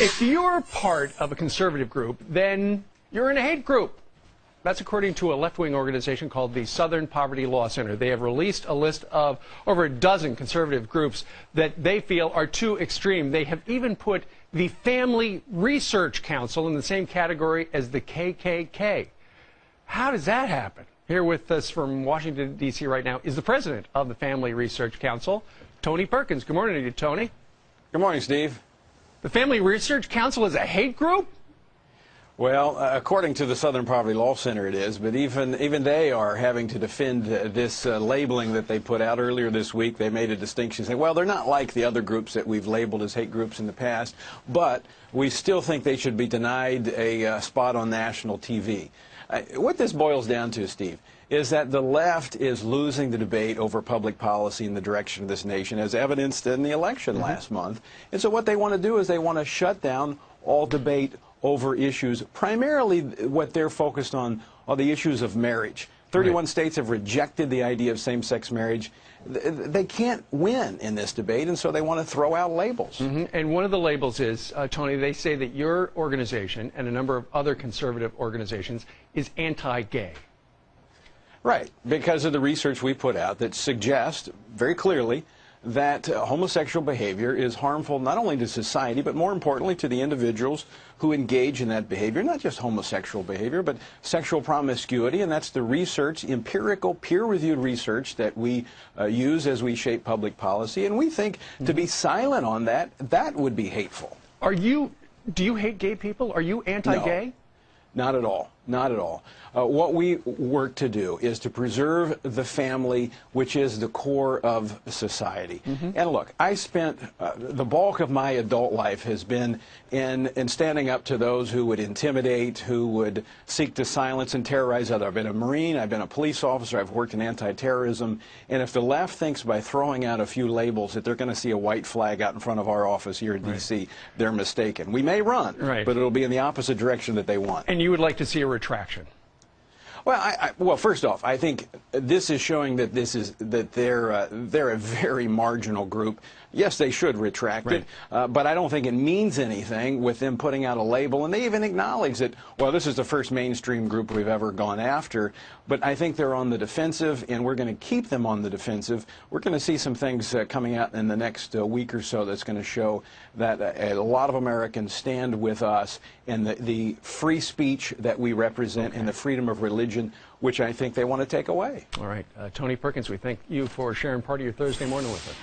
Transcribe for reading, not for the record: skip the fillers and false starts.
If you're part of a conservative group, then you're in a hate group. That's according to a left-wing organization called the Southern Poverty Law Center. They have released a list of over a dozen conservative groups that they feel are too extreme. They have even put the Family Research Council in the same category as the KKK. How does that happen? Here with us from Washington, D.C. right now is the president of the Family Research Council, Tony Perkins. Good morning to you, Tony. Good morning, Steve. The Family Research Council is a hate group? Well, according to the Southern Poverty Law Center it is, but even they are having to defend this labeling that they put out earlier this week. They made a distinction saying, well, they're not like the other groups that we've labeled as hate groups in the past, but we still think they should be denied a spot on national TV. What this boils down to, Steve, is that the left is losing the debate over public policy and the direction of this nation, as evidenced in the election last month. And so what they want to do is they want to shut down all debate over issues. Primarily what they're focused on are the issues of marriage. 31 states have rejected the idea of same-sex marriage. They can't win in this debate, and so they want to throw out labels. And one of the labels is, Tony, they say that your organization and a number of other conservative organizations is anti-gay. Right, because of the research we put out that suggests very clearly that homosexual behavior is harmful not only to society, but more importantly to the individuals who engage in that behavior, not just homosexual behavior, but sexual promiscuity, and that's the research, empirical, peer-reviewed research that we use as we shape public policy, and we think to be silent on that, that would be hateful. Do you hate gay people? Are you anti-gay? No, not at all. Not at all. What we work to do is to preserve the family, which is the core of society. And look, I spent the bulk of my adult life has been in standing up to those who would intimidate, who would seek to silence and terrorize others. I've been a Marine, I've been a police officer, I've worked in anti-terrorism, and if the left thinks by throwing out a few labels that they're going to see a white flag out in front of our office here in D.C., they're mistaken. We may run, but it'll be in the opposite direction that they want. And you would like to see a retraction? Well, well, first off, I think this is showing that they're a very marginal group. Yes, they should retract it, but I don't think it means anything with them putting out a label. And they even acknowledge that, well, this is the first mainstream group we've ever gone after. But I think they're on the defensive, and we're going to keep them on the defensive. We're going to see some things coming out in the next week or so that's going to show that a lot of Americans stand with us and the free speech that we represent and the freedom of religion, which I think they want to take away. All right. Tony Perkins, we thank you for sharing part of your Thursday morning with us.